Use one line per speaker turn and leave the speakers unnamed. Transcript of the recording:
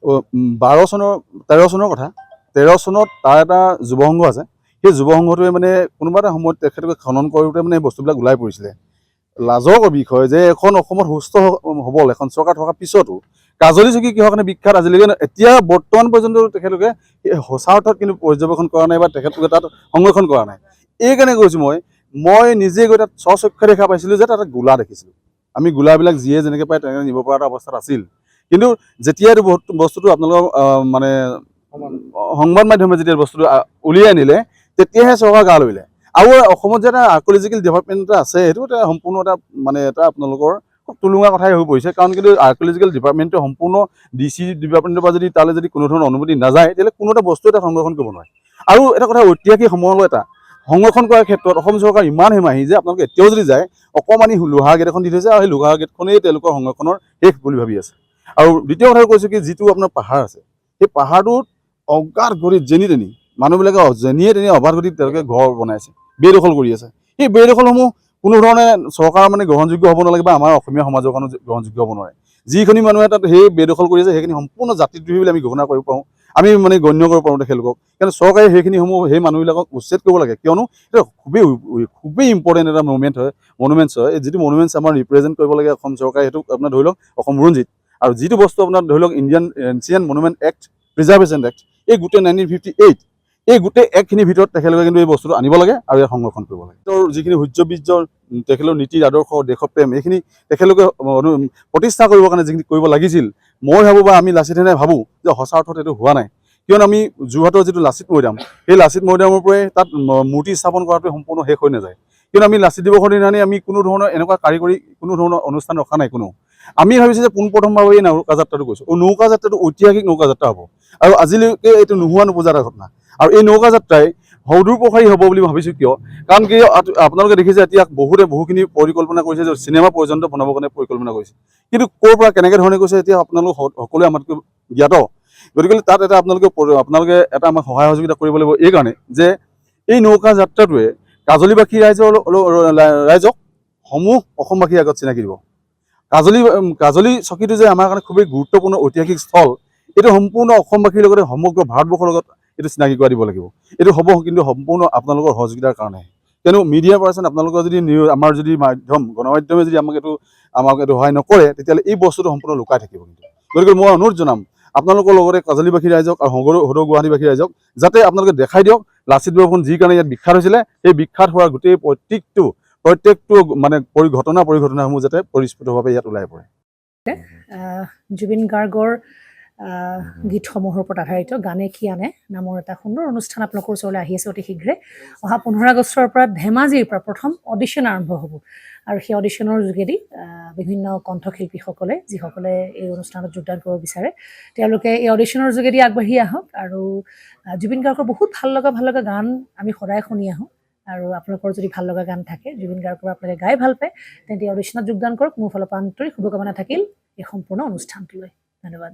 12 চনৰ 13 চনৰ কথা 13 চনত তাৰ এটা যুৱ সংঘ আছে সেই যুৱ সংঘটোৱে মানে কোনোবা এটা সময়ত তেখেতলোকে খনন কৰোঁতে মানে এই বস্তুবিলাক ওলাই পৰিছিলে লাজৰ বিষয় যে এখন অসমত সুস্থ সবল এখন চৰকাৰ থকাৰ পিছতো কাজলী চকী কিহৰ কাৰণে বিখ্যাত আজিলৈকে এতিয়া বৰ্তমান পৰ্যন্ত তেখেতলোকে সঁচা অৰ্থত কিন্তু পৰ্যবেক্ষণ কৰা নাই বা তেখেতলোকে তাত সংৰক্ষণ কৰা নাই এইকাৰণে কৈছোঁ মই নিজে গৈ তাত স্বচক্ষে দেখা পাইছিলোঁ যে তাত গোলা দেখিছিলোঁ আমি গোলাবিলাক যিয়ে যেনেকৈ পায় তেনেকৈ নিব পৰা এটা অৱস্থাত আছিল কিন্তু যেতিয়া এইটো বস্তুটো আপোনালোকৰ মানে সংবাদ মাধ্যমে যেতিয়া বস্তুটো উলিয়াই আনিলে তেতিয়াহে চৰকাৰ গা লৰিলে আৰু অসমত যে এটা আৰ্কলজিকেল ডিপাৰ্টমেণ্ট এটা আছে সেইটো এটা সম্পূৰ্ণ এটা মানে এটা আপোনালোকৰ খুব তুলুঙা কথাই হৈ পৰিছে কাৰণ কিন্তু আৰ্কলজিকেল ডিপাৰ্টমেণ্টটো সম্পূৰ্ণ DC ডিপাৰ্টমেণ্টৰ পৰা যদি তালৈ যদি কোনো ধৰণৰ অনুমতি নাযায় তেতিয়াহ'লে কোনো এটা বস্তু এটা সংৰক্ষণ কৰিব নোৱাৰে আৰু এটা কথা ঐতিহাসিক সময়লৈ এটা সংৰক্ষণ কৰাৰ ক্ষেত্ৰত অসম চৰকাৰ ইমান হেমাহি যে আপোনালোকে এতিয়াও যদি যায় অকণমানি লোহাৰ গেট এখন দি থৈছে আৰু সেই লোহাৰ গেটখনেই তেওঁলোকৰ সংৰক্ষণৰ শেষ বুলি ভাবি আছে আৰু দ্বিতীয় কথা কৈছোঁ কি যিটো আপোনাৰ পাহাৰ আছে সেই পাহাৰটোত অগাধ গতিত যেনি তেনি মানুহবিলাকে যেনিয়ে তেনিয়ে অবাধ গতিত তেওঁলোকে ঘৰ বনাইছে বেদখল কৰি আছে সেই বেদখলসমূহ কোনো ধৰণে চৰকাৰ মানে গ্ৰহণযোগ্য হ'ব নালাগে বা আমাৰ অসমীয়া সমাজৰ কাৰণেও গ্ৰহণযোগ্য হ'ব নোৱাৰে যিখিনি মানুহে তাত সেই বেদখল কৰি আছে সেইখিনি সম্পূৰ্ণ জাতিদ্ৰোহী বুলি আমি ঘোষণা কৰিব পাৰোঁ আমি মানে গণ্য কৰিব পাৰোঁ তেখেতলোকক কিন্তু চৰকাৰে সেইখিনিসমূহ সেই মানুহবিলাকক উচ্ছেদ কৰিব লাগে কিয়নো এইটো খুবেই ইম্পৰ্টেণ্ট এটা মনুমেণ্টছ হয় যিটো মনুমেণ্টছ আমাৰ ৰিপ্ৰেজেণ্ট কৰিব লাগে অসম চৰকাৰে সেইটো আপোনাৰ ধৰি লওক অসম বুৰঞ্জীত আৰু যিটো বস্তু আপোনাৰ ধৰি লওক Indian ancient monument act preservation act এই গোটেই 1958 এই গোটেই এক্টখিনিৰ ভিতৰত তেখেতলোকে কিন্তু এই বস্তুটো আনিব লাগে আৰু ইয়াক সংৰক্ষণ কৰিব লাগে তেওঁৰ যিখিনি সূৰ্যবীৰ্য তেখেতৰ নীতিৰ আদৰ্শ দেশপ্ৰেম এইখিনি তেখেতলোকে প্ৰতিষ্ঠা কৰিবৰ কাৰণে যিখিনি কৰিব লাগিছিল মই ভাবোঁ বা আমি লাচিত সেনাই ভাবোঁ যে সঁচা অৰ্থত এইটো হোৱা নাই কিয়নো আমি যোৰহাটৰ যিটো লাচিত মৈদাম সেই লাচিত মৈদামৰ পৰাই তাত মূৰ্তি স্থাপন কৰাটো সম্পূৰ্ণ শেষ হৈ নাযায় কিন্তু আমি লাচিত দিৱসৰ দিনাখনি আমি কোনো ধৰণৰ এনেকুৱা কাৰিকৰী কোনো ধৰণৰ অনুষ্ঠান ৰখা নাই কোনো আমি ভাবিছোঁ যে পোনপ্ৰথমভাৱে এই নৌকা যাত্ৰাটো কৈছোঁ নৌকা যাত্ৰাটো ঐতিহাসিক নৌকা যাত্ৰা হ'ব আৰু আজিলৈকে এইটো নোহোৱা নোপোজা এটা ঘটনা আৰু এই নৌকা যাত্ৰাই সদূৰ প্ৰসাৰী হ'ব বুলি ভাবিছোঁ কিয় কাৰণ কি আপোনালোকে দেখিছে এতিয়া বহুখিনি পৰিকল্পনা কৰিছে যে চিনেমা পৰ্যন্ত বনাবৰ কাৰণে পৰিকল্পনা কৰিছে কিন্তু ক'ৰ পৰা কেনেকৈ ধৰণে কৈছে এতিয়া আপোনালোক সকলোৱে আমাতকৈ জ্ঞাত গতিকে তাত এটা আপোনালোকে এটা আমাক সহায় সহযোগিতা কৰিব লাগিব এইকাৰণে যে এই নৌকা যাত্ৰাটোৱে কাজলীবাসী ৰাইজক সমূহ অসমবাসীৰ আগত চিনাকি দিব কাজলী চকীটো যে আমাৰ কাৰণে খুবেই গুৰুত্বপূৰ্ণ ঐতিহাসিক স্থল এইটো সম্পূৰ্ণ অসমবাসীৰ লগতে সমগ্ৰ ভাৰতবৰ্ষৰ লগত এইটো চিনাকি কৰাই দিব লাগিব এইটো হ'ব কিন্তু সম্পূৰ্ণ আপোনালোকৰ সহযোগিতাৰ কাৰণে কিয়নো মিডিয়া পাৰ্চন আপোনালোকৰ যদি আমাৰ যদি গণমাধ্যমে যদি আমাক এইটো সহায় নকৰে তেতিয়াহ'লে এই বস্তুটো সম্পূৰ্ণ লুকাই থাকিব কিন্তু গতিকে মই অনুৰোধ জনাম আপোনালোকৰ লগতে কাজলীবাসী ৰাইজক আৰু সদৌ গুৱাহাটীবাসী ৰাইজক যাতে আপোনালোকে দেখাই দিয়ক লাচিত বৰফুকন যি কাৰণে ইয়াত বিখ্যাত হৈছিলে সেই বিখ্যাত হোৱাৰ গোটেই প্ৰত্যেকটো মানে পৰিঘটনাসমূহ যাতে পৰিস্ফুটভাৱে ইয়াত ওলাই পৰে
জুবিন গাৰ্গৰ গীতসমূহৰ ওপৰত আধাৰিত গানে কি আনে নামৰ এটা সুন্দৰ অনুষ্ঠান আপোনালোকৰ ওচৰলৈ আহি আছে অতি শীঘ্ৰে অহা 15 আগষ্টৰ পৰা ধেমাজিৰ পৰা প্ৰথম অডিশ্যন আৰম্ভ হ'ব আৰু সেই অডিশ্যনৰ যোগেদি বিভিন্ন কণ্ঠশিল্পীসকলে যিসকলে এই অনুষ্ঠানত যোগদান কৰিব বিচাৰে তেওঁলোকে এই অডিশ্যনৰ যোগেদি আগবাঢ়ি আহক আৰু জুবিন গাৰ্গৰ বহুত ভাল লগা গান আমি সদায় শুনি আহোঁ আৰু আপোনালোকৰ যদি ভাল লগা গান থাকে জুবিন গাৰ্গৰ আপোনালোকে গাই ভাল পায় তেন্তে অডিশ্যনত যোগদান কৰক মোৰ ফালৰ পৰা আন্তৰিক শুভকামনা থাকিল এই সম্পূৰ্ণ অনুষ্ঠানটোলৈ ধন্যবাদ